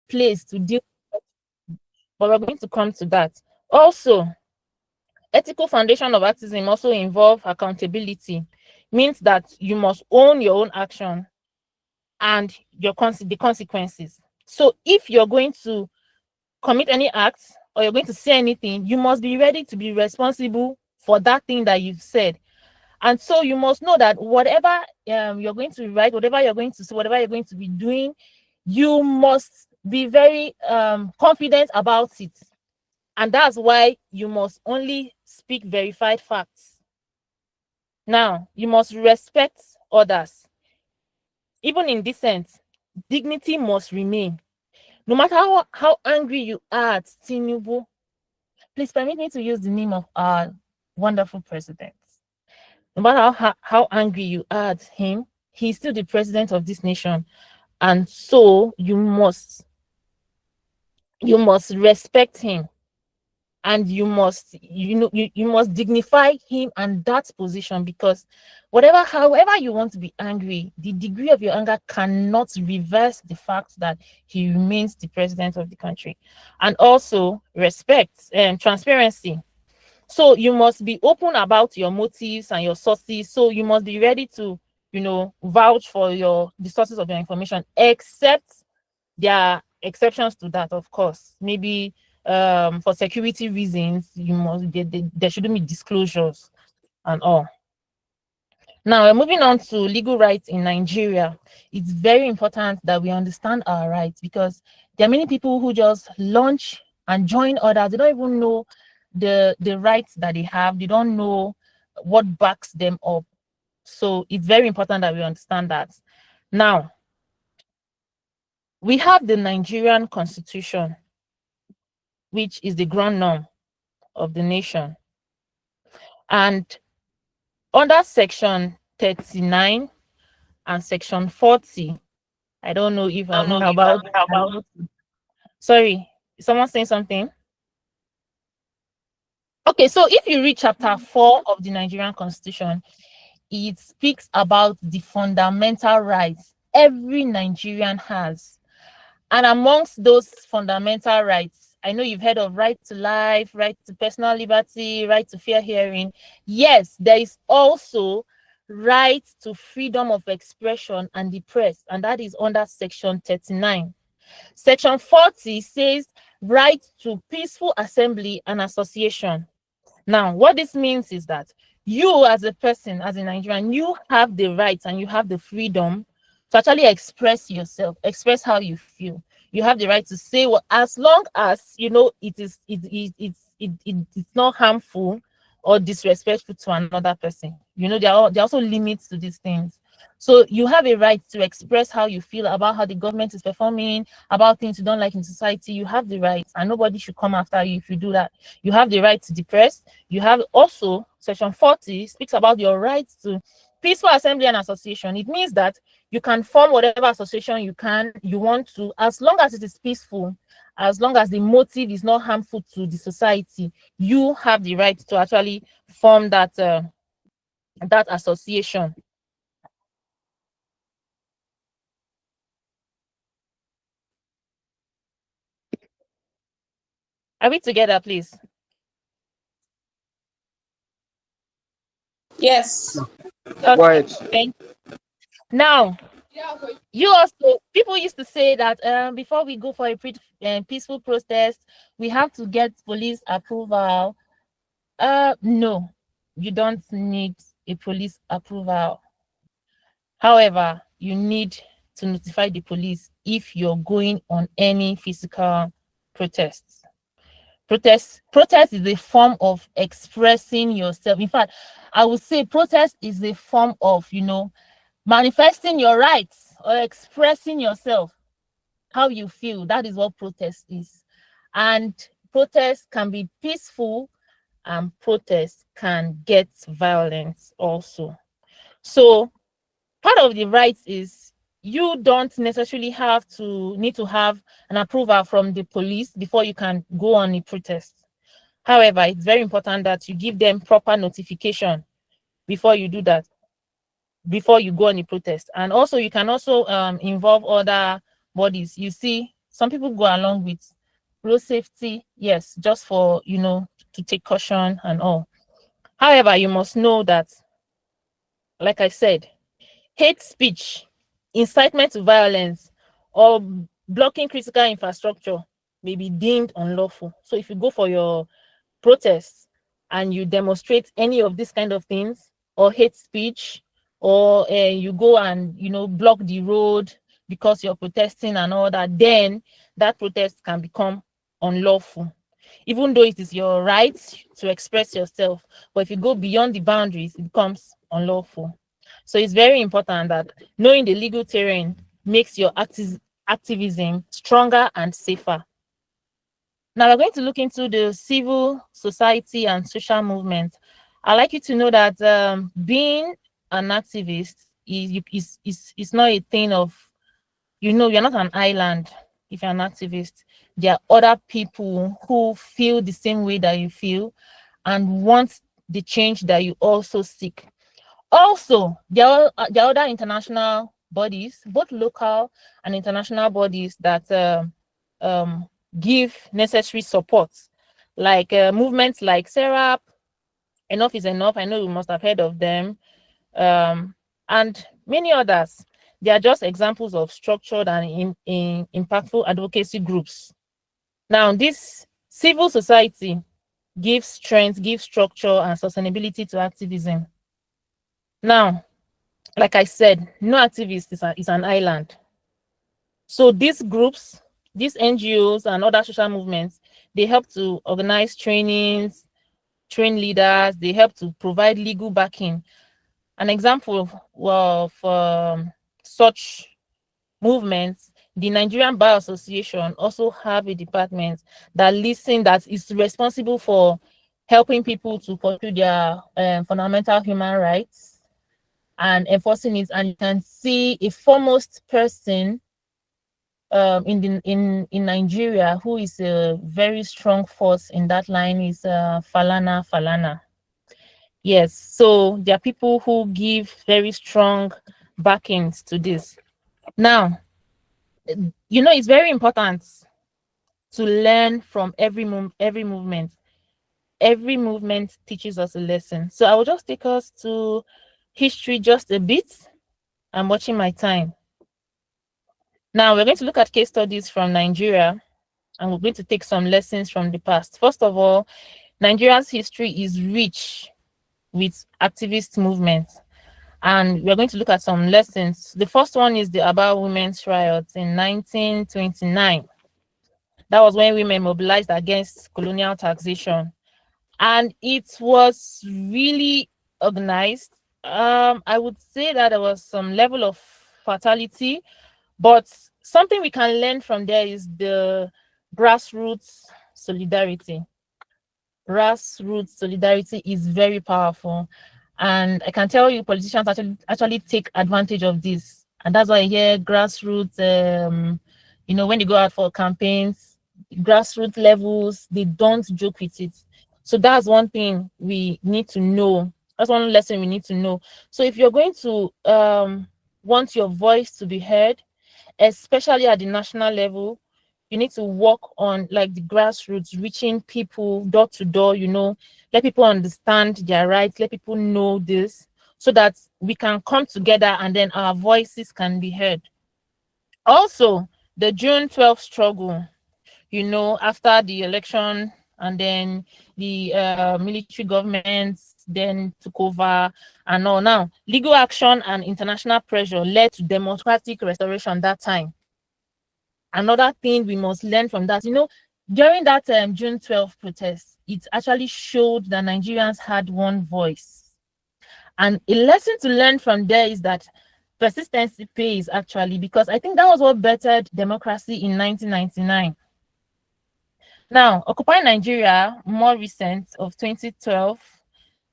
place to deal with it, but we're going to come to that. Also, ethical foundation of activism also involve accountability, means that you must own your own action and the consequences. So if you're going to commit any act or you're going to say anything, you must be ready to be responsible for that thing that you've said. And so you must know that whatever you're going to write, whatever you're going to say, whatever you're going to be doing, you must be very confident about it. And that's why you must only speak verified facts. Now, you must respect others. Even in dissent, dignity must remain. No matter how angry you are at Tinubu, please permit me to use the name of our wonderful president. No matter how angry you are at him, he's still the president of this nation. And so you must respect him, and you must dignify him and that position, because however you want to be angry, the degree of your anger cannot reverse the fact that he remains the president of the country. And also respect and transparency. So you must be open about your motives and your sources. So you must be ready to vouch for the sources of your information, except there are exceptions to that, of course. Maybe for security reasons, there shouldn't be disclosures and all. Now we're moving on to legal rights in Nigeria. It's very important that we understand our rights, because there are many people who just launch and join others. They don't even know the rights that they have. They don't know what backs them up. So it's very important that we understand that. Now, we have the Nigerian Constitution, which is the ground norm of the nation. And under section 39 and section 40, I don't know if I know about. Sorry, is someone saying something? Okay, so if you read chapter 4 of the Nigerian Constitution, it speaks about the fundamental rights every Nigerian has. And amongst those fundamental rights, I know you've heard of right to life, right to personal liberty, right to fair hearing. Yes, there is also right to freedom of expression and the press, and that is under section 39. Section 40 says right to peaceful assembly and association. Now, what this means is that you as a person, as a Nigerian, you have the right and you have the freedom to actually express yourself, express how you feel. You have the right to say what, as long as it's not harmful or disrespectful to another person. There are also limits to these things. So you have a right to express how you feel about how the government is performing, about things you don't like in society. You have the right, and nobody should come after you if you do that. You have the right to the press. You have also, section 40 speaks about your right to peaceful assembly and association. It means that you can form whatever association you want to, as long as it is peaceful, as long as the motive is not harmful to the society. You have the right to actually form that association. Are we together, please? Yes. Right. Thank you. Now, people used to say that before we go for a peaceful protest, we have to get police approval. No, you don't need a police approval. However, you need to notify the police if you're going on any physical protests. Protest is a form of expressing yourself. In fact, I would say protest is a form of, manifesting your rights or expressing yourself, how you feel. That is what protest is. And protest can be peaceful, and protest can get violent also. So part of the rights is you don't necessarily need to have an approval from the police before you can go on a protest. However, it's very important that you give them proper notification before you do that, before you go on a protest. And also, you can also involve other bodies. You see, Some people go along with road safety, yes, just for, to take caution and all. However, you must know that, like I said, hate speech, incitement to violence, or blocking critical infrastructure may be deemed unlawful. So if you go for your protests and you demonstrate any of these kind of things, or hate speech, or you go and block the road because you're protesting and all that, then that protest can become unlawful, even though it is your right to express yourself. But if you go beyond the boundaries, it becomes unlawful. So it's very important that knowing the legal terrain makes your activism stronger and safer. Now we're going to look into the civil society and social movement. I'd like you to know that being an activist is not a thing of, you're not an island. If you're an activist, there are other people who feel the same way that you feel and want the change that you also seek. Also, there are other international bodies, both local and international bodies, that give necessary support, like movements like SERAP, Enough is Enough. I know you must have heard of them, and many others. They are just examples of structured and impactful advocacy groups. Now, this civil society gives strength, gives structure and sustainability to activism. Now, like I said, no activist is an island. So these groups, these NGOs and other social movements, they help to organize trainings, train leaders, they help to provide legal backing. An example of such movements, the Nigerian Bar Association also have a department that is responsible for helping people to pursue their fundamental human rights and enforcing it. And you can see a foremost person in Nigeria who is a very strong force in that line is Falana. Yes, so there are people who give very strong backings to this. Now, it's very important to learn from every movement. Every movement teaches us a lesson. So I will just take us to history just a bit. I'm watching my time. Now we're going to look at case studies from Nigeria, and we're going to take some lessons from the past. First of all, Nigeria's history is rich with activist movements, and we're going to look at some lessons. The first one is the Aba Women's Riots in 1929. That was when women mobilized against colonial taxation, and it was really organized. I would say that there was some level of fatality, but something we can learn from there is the grassroots solidarity. Grassroots solidarity is very powerful, and I can tell you politicians actually take advantage of this. And that's why I hear grassroots, when they go out for campaigns, grassroots levels, they don't joke with it. So that's one thing we need to know. That's one lesson we need to know. So if you're going to want your voice to be heard, especially at the national level, you need to work on like the grassroots, reaching people door to door, let people understand their rights, let people know this, so that we can come together and then our voices can be heard. Also, the June 12th struggle, after the election, and then the military government then took over and all. Now, legal action and international pressure led to democratic restoration that time. Another thing we must learn from that, during that June 12th protest, it actually showed that Nigerians had one voice. And a lesson to learn from there is that persistency pays, actually, because I think that was what bettered democracy in 1999. Now, Occupy Nigeria, more recent, of 2012,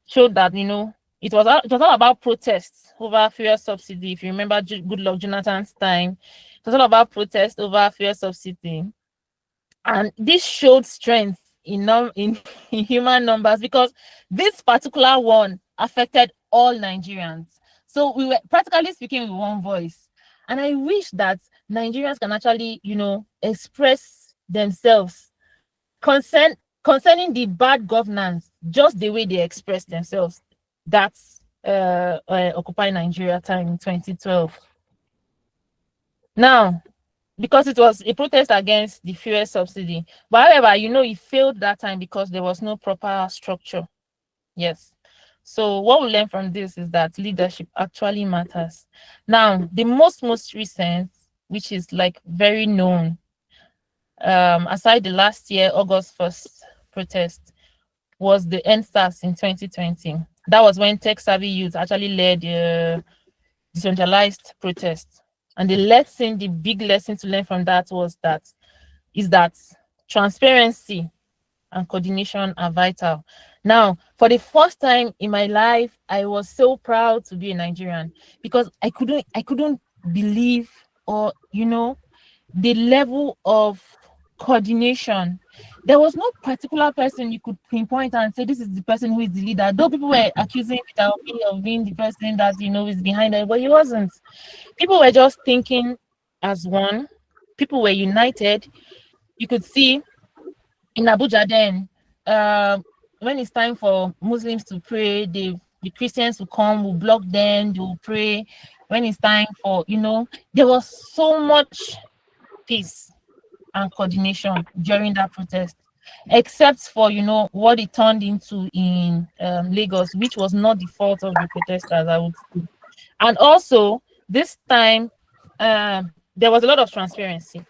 showed that, it was all about protests over fuel subsidy. If you remember Goodluck Jonathan's time, it was all about protests over fuel subsidy. And this showed strength in human numbers, because this particular one affected all Nigerians. So we were, practically speaking, with one voice. And I wish that Nigerians can actually, express themselves concern concerning the bad governance, just the way they express themselves. That's Occupy Nigeria time in 2012. Now, because it was a protest against the fuel subsidy, but however, it failed that time because there was no proper structure. Yes. So what we learn from this is that leadership actually matters. Now, the most recent, which is like very known, aside the last year August 1st protest, was the NSAS in 2020. That was when tech savvy youth actually led decentralized protests. And the big lesson to learn from that is that transparency and coordination are vital. Now, for the first time in my life, I was so proud to be a Nigerian, because I couldn't believe, or the level of coordination. There was no particular person you could pinpoint and say this is the person who is the leader. Though people were accusing Peter Obi of being the person that is behind it, but he wasn't. People were just thinking as one. People were united. You could see in Abuja then, when it's time for Muslims to pray, the Christians will come, will block them, they will pray. When it's time for, there was so much peace and coordination during that protest, except for, what it turned into in Lagos, which was not the fault of the protesters, I would say. And also, this time, there was a lot of transparency.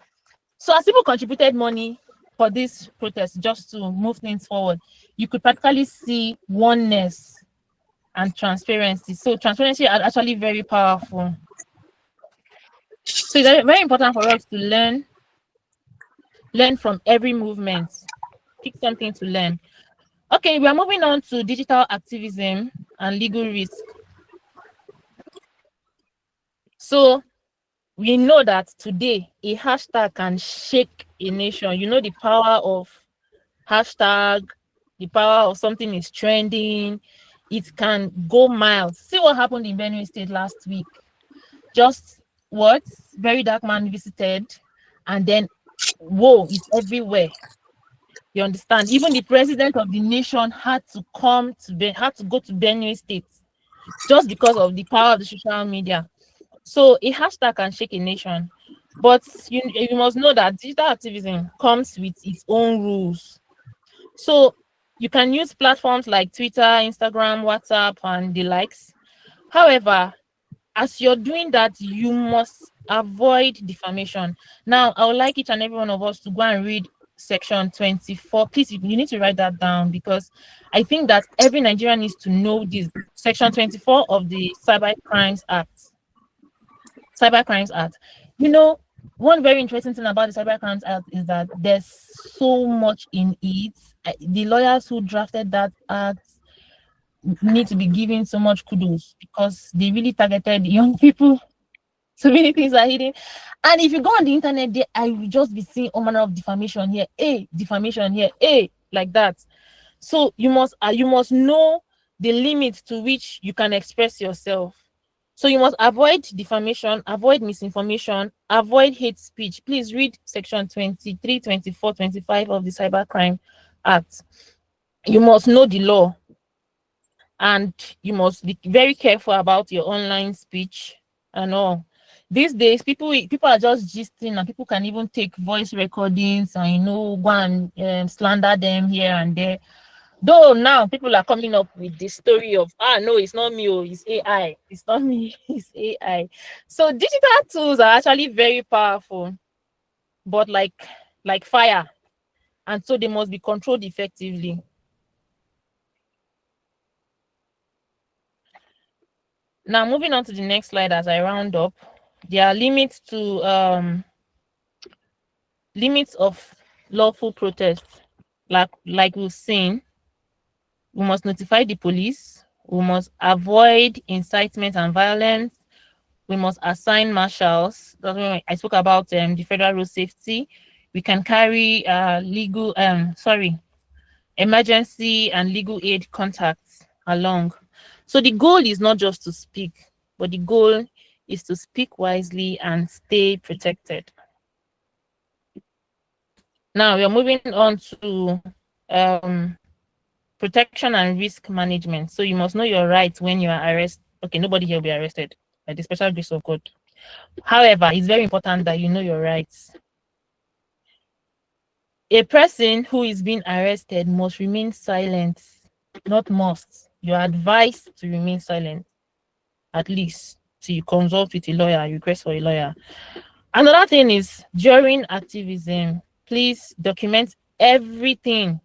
So as people contributed money for this protest just to move things forward, you could practically see oneness and transparency. So transparency are actually very powerful. So it's very important for us to learn from every movement. Pick something to learn. Okay, we are moving on to digital activism and legal risk. So we know that today a hashtag can shake a nation. The power of hashtag, the power of something is trending. It can go miles. See what happened in Benue State last week. Just what? Very dark man visited, and then whoa, it's everywhere. You understand? Even the president of the nation had to go to Benue State just because of the power of the social media. So a hashtag can shake a nation, but you must know that digital activism comes with its own rules. So you can use platforms like Twitter, Instagram, WhatsApp, and the likes. However, as you're doing that, you must avoid defamation. Now, I would like each and every one of us to go and read section 24. Please, you need to write that down, because I think that every Nigerian needs to know this. Section 24 of the Cyber Crimes Act. One very interesting thing about the Cyber Crimes Act is that there's so much in it. The lawyers who drafted that act need to be given so much kudos, because they really targeted young people. So many things are hidden. And if you go on the internet, I will just be seeing all manner of defamation here, defamation here, like that. So you must know the limit to which you can express yourself. So you must avoid defamation, avoid misinformation, avoid hate speech. Please read section 23, 24, 25 of the Cybercrime Act. You must know the law, and you must be very careful about your online speech and all. These days, people are just gisting, and people can even take voice recordings and go and slander them here and there. Though now people are coming up with the story of, no, it's not me, it's AI. It's not me, it's AI. So digital tools are actually very powerful, but like fire, and so they must be controlled effectively. Now, moving on to the next slide as I round up, there are limits of lawful protest. Like we've seen, we must notify the police. We must avoid incitement and violence. We must assign marshals. That's when I spoke about the federal road safety. We can carry emergency and legal aid contacts along. So the goal is not just to speak, but the goal is to speak wisely and stay protected. Now we are moving on to protection and risk management. So you must know your rights when you are arrested. Okay, nobody here will be arrested by the special grace of God. However, it's very important that you know your rights. A person who is being arrested must remain silent, not must. You are advised to remain silent, at least till you consult with a lawyer, request for a lawyer. Another thing is during activism, please document everything.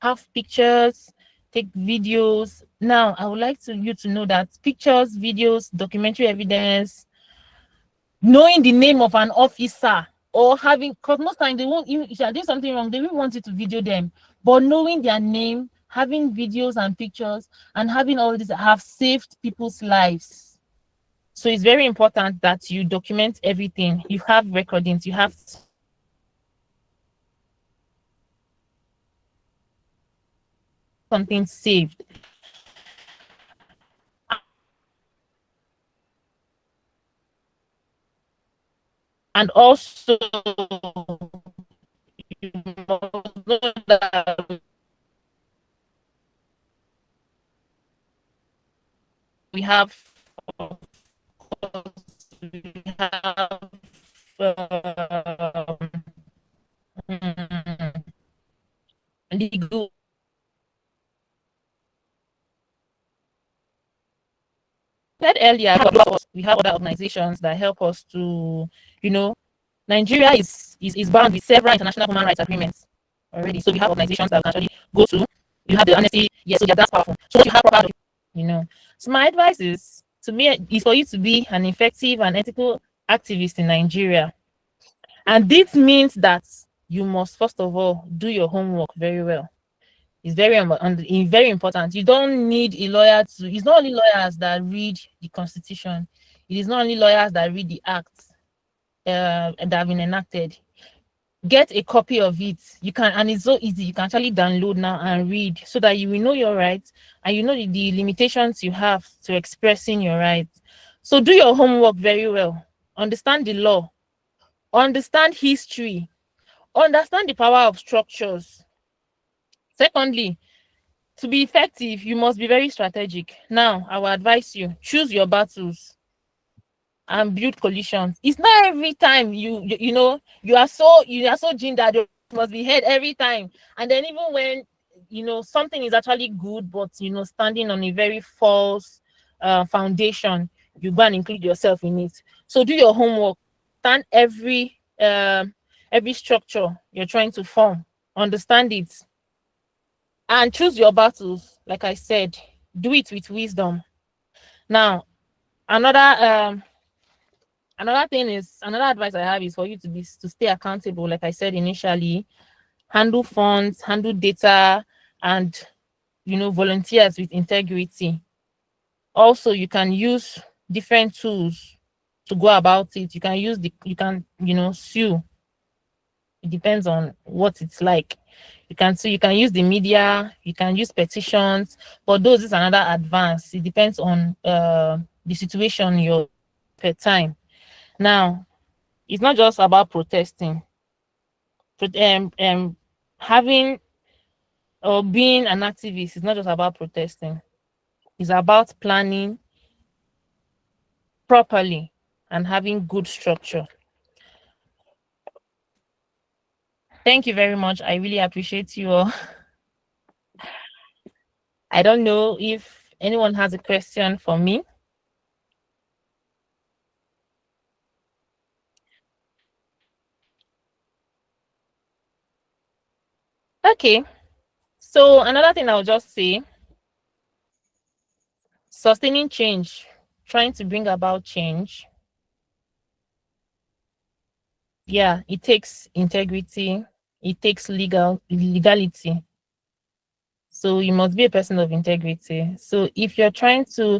Have pictures, take videos. Now, I would like you to know that pictures, videos, documentary evidence, knowing the name of an officer, or having, because most times they won't, if you are doing something wrong, they will want you to video them. But knowing their name, having videos and pictures, and having all this have saved people's lives. So it's very important that you document everything. You have recordings, you have something saved. And also, you must know that we have legal. Said earlier, we have other organizations that help us to, Nigeria is bound with several international human rights agreements already. So we have organizations that we can actually go to. You have the honesty, yes, so yeah, that's powerful. So you have proper, So my advice is for you to be an effective and ethical activist in Nigeria. And this means that you must first of all do your homework very well. It's very important. You don't need a lawyer to. It's not only lawyers that read the Constitution. It is not only lawyers that read the acts that have been enacted. Get a copy of it. You can, and it's so easy. You can actually download now and read, so that you will know your rights and you know the limitations you have to expressing your rights. So do your homework very well. Understand the law. Understand history. Understand the power of structures. Secondly, to be effective, you must be very strategic. Now, I will advise you, choose your battles and build coalitions. It's not every time you are so gingered, you must be heard every time. And then even when something is actually good, but standing on a very false foundation, you go and include yourself in it. So do your homework. Stand every structure you're trying to form. Understand it. And choose your battles. Like I said, do it with wisdom. Now, another advice I have is for you to stay accountable. Like I said initially, handle funds, handle data, and volunteers with integrity. Also, you can use different tools to go about it. You can sue. It depends on what it's like. You can use the media, you can use petitions, but those is another advance. It depends on the situation you're per time. Now, it's not just about protesting. Having or being an activist is not just about protesting. It's about planning properly and having good structure. Thank you very much. I really appreciate you all. I don't know if anyone has a question for me. Okay. So another thing I'll just say, sustaining change, trying to bring about change. Yeah, it takes integrity. It takes legality. So you must be a person of integrity. So if you're trying to,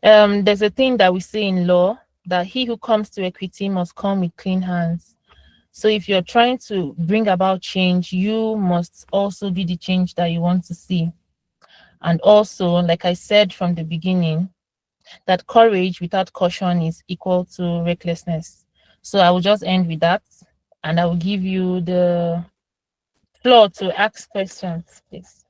there's a thing that we say in law, that he who comes to equity must come with clean hands. So if you're trying to bring about change, you must also be the change that you want to see. And also, like I said from the beginning, that courage without caution is equal to recklessness. So I will just end with that, and I will give you the floor to ask questions, please.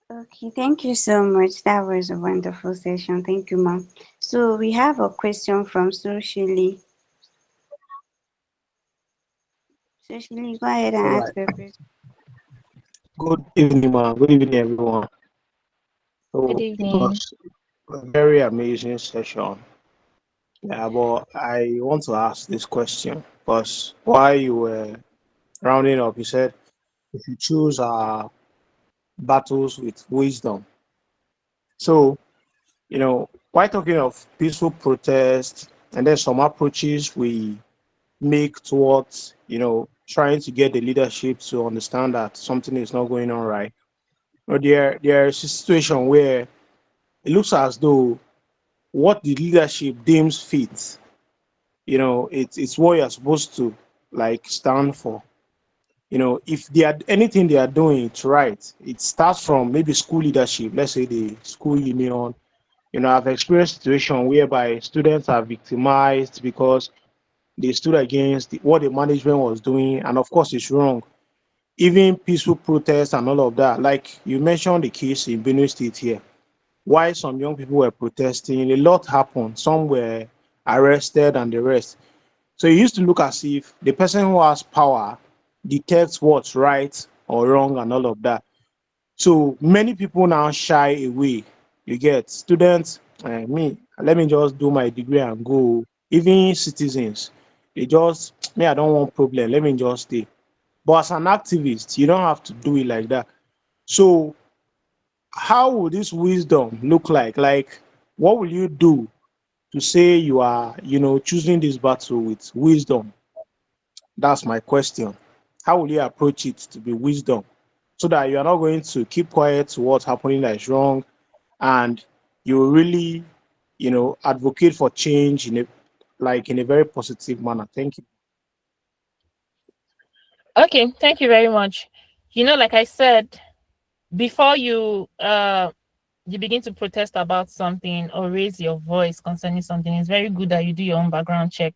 Okay, thank you so much. That was a wonderful session. Thank you, ma'am. So we have a question from Socially. Socially, go ahead and All ask right. your question. Good evening, man. Good evening, everyone. Good So it evening. was a very amazing session. Yeah, but I want to ask this question because while you were rounding up, you said if you choose battles with wisdom. So, while talking of peaceful protest and then some approaches we make towards, trying to get the leadership to understand that something is not going on right. Or there's a situation where it looks as though what the leadership deems fit, it's what you're supposed to like stand for. If they are anything they are doing, it's right. It starts from maybe school leadership, let's say the school union. I've experienced situation whereby students are victimized because they stood against what the management was doing, and of course, it's wrong. Even peaceful protests and all of that. Like you mentioned the case in Benue State here, why some young people were protesting, a lot happened. Some were arrested and the rest. So it used to look as if the person who has power detects what's right or wrong and all of that. So many people now shy away. You get students, let me just do my degree and go. Even citizens, they just, me, I don't want problem. Let me just stay. But as an activist, you don't have to do it like that. So how will this wisdom look like? Like, what will you do to say you are, choosing this battle with wisdom? That's my question. How will you approach it to be wisdom so that you are not going to keep quiet to what's happening that is wrong, and you will really, advocate for change in a very positive manner? Thank you. Okay, thank you very much. Like I said, before you begin to protest about something or raise your voice concerning something, it's very good that you do your own background check.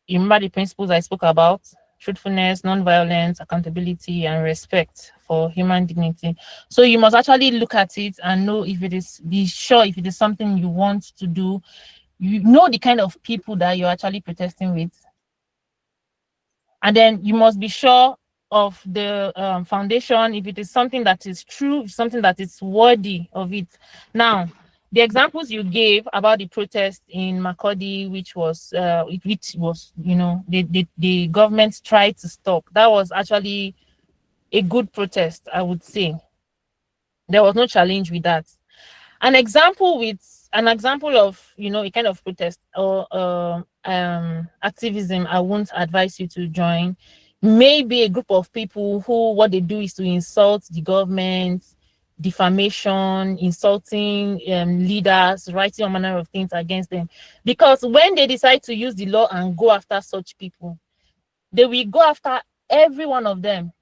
You remember the principles I spoke about: truthfulness, non-violence, accountability, and respect for human dignity. So you must actually look at it and know if it is, be sure if it is something you want to do. You know the kind of people that you're actually protesting with, and then you must be sure of the foundation, if it is something that is true, something that is worthy of it. Now, the examples you gave about the protest in Makodi, which was the government tried to stop, that was actually a good protest, I would say. There was no challenge with that. An example of a kind of protest or activism I won't advise you to join, maybe a group of people who what they do is to insult the government, defamation, insulting leaders, writing all manner of things against them. Because when they decide to use the law and go after such people, they will go after every one of them.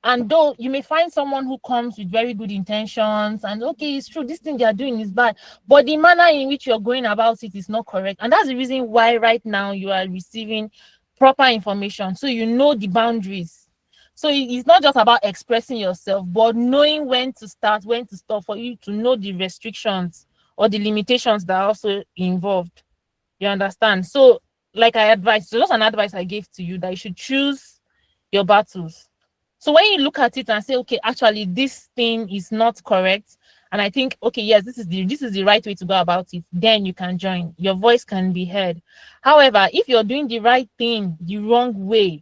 And though you may find someone who comes with very good intentions and okay, it's true, this thing they are doing is bad, but the manner in which you're going about it is not correct. And that's the reason why right now you are receiving proper information. So you know the boundaries. So it's not just about expressing yourself, but knowing when to start, when to stop, for you to know the restrictions or the limitations that are also involved. You understand? So, like I advised, so just an advice I gave to you, that you should choose your battles. So when you look at it and say, okay, actually this thing is not correct, and I think, okay, yes, this is the right way to go about it, then you can join. Your voice can be heard. However, if you're doing the right thing the wrong way,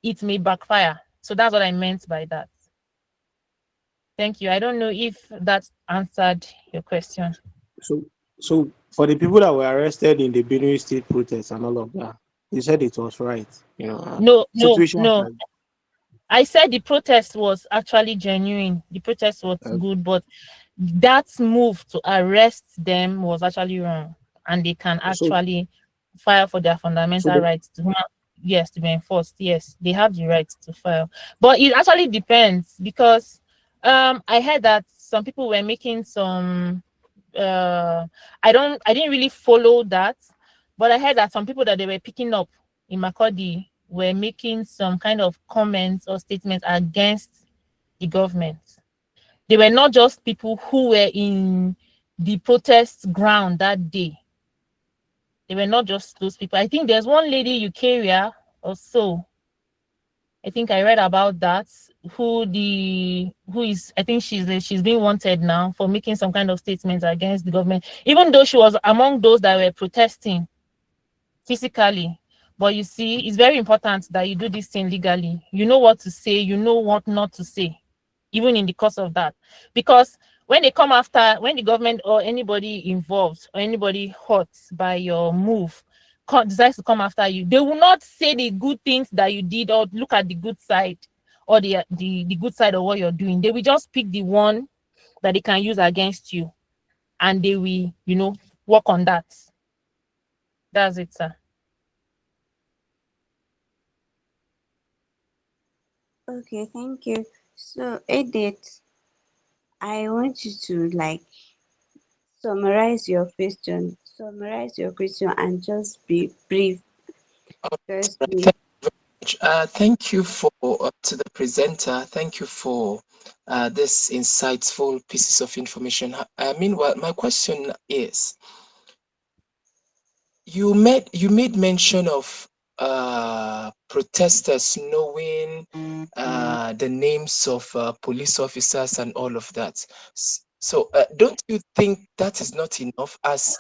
it may backfire. So that's what I meant by that. Thank you. I don't know if that answered your question. So, so for the people that were arrested in the Benue State protests and all of that, you said it was right. No, no, Situations no. like I said the protest was actually genuine. The protest was that. good, but that move to arrest them was actually wrong, and they can So, actually file for their so fundamental the, rights to yes, to be enforced. Yes, they have the right to file, but it actually depends, because I heard that some people were making some I didn't really follow that, but I heard that some people that they were picking up in Makodi were making some kind of comments or statements against the government. They were not just people who were in the protest ground that day. They were not just those people. I think there's one lady, Eukaria, or so. I think I read about that. Who is, I think she's being wanted now for making some kind of statements against the government, even though she was among those that were protesting physically. But you see, it's very important that you do this thing legally. You know what to say, you know what not to say, even in the course of that. Because when they come after, when the government or anybody involved or anybody hurt by your move decides to come after you, they will not say the good things that you did or look at the good side or the good side of what you're doing. They will just pick the one that they can use against you, and they will, work on that. That's it, sir. Okay, thank you. So, Edith, I want you to like summarize your question and just be brief because Right. we Thank you for to the presenter. Thank you for this insightful pieces of information. Meanwhile, my question is: you made mention of protesters knowing the names of police officers and all of that. So, don't you think that is not enough? As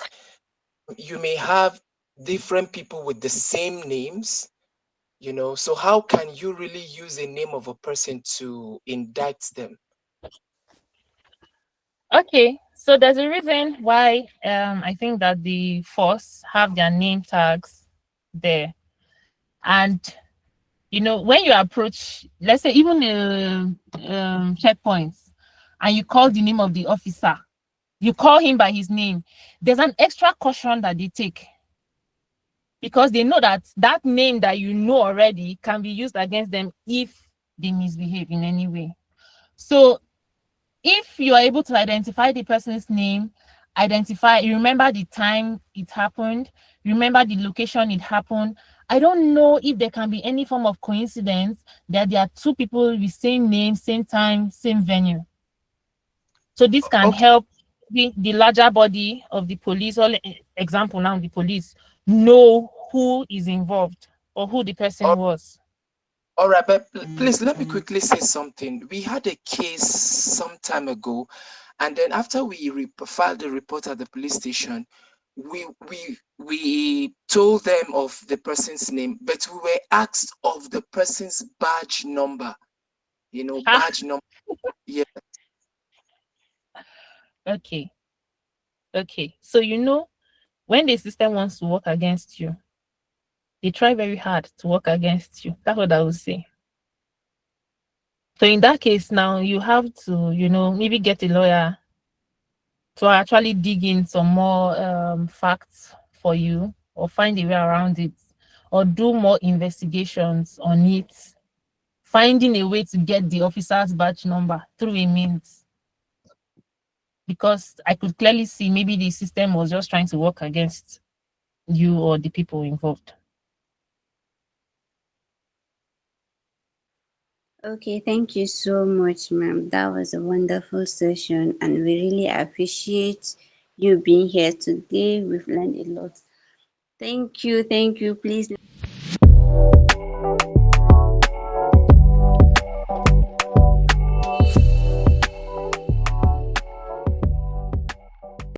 you may have different people with the same names, so how can you really use a name of a person to indict them? Okay, so there's a reason why I think that the force have their name tags there. And when you approach, let's say even checkpoints, and you call the name of the officer, you call him by his name, there's an extra caution that they take, because they know that that name that you know already can be used against them if they misbehave in any way. So if you are able to identify the person's name, you remember the time it happened, remember the location it happened. I don't know if there can be any form of coincidence that there are two people with same name, same time, same venue. So this can Okay, help the larger body of the police, or example now the police, know who is involved or who the person all, was. all right, but please let me quickly say something. We had a case some time ago, and then after we filed the report at the police station, we told them of the person's name, but we were asked of the person's badge number. Ah, Badge number. Yeah. okay. Okay. So when the system wants to work against you, they try very hard to work against you. That's what I would say. So in that case, now you have to, maybe get a lawyer to actually dig in some more facts for you, or find a way around it, or do more investigations on it, finding a way to get the officer's badge number through a means. Because I could clearly see maybe the system was just trying to work against you or the people involved. okay, thank you so much, ma'am. That was a wonderful session, and we really appreciate you being here today. We've learned a lot. Thank you, thank you. Please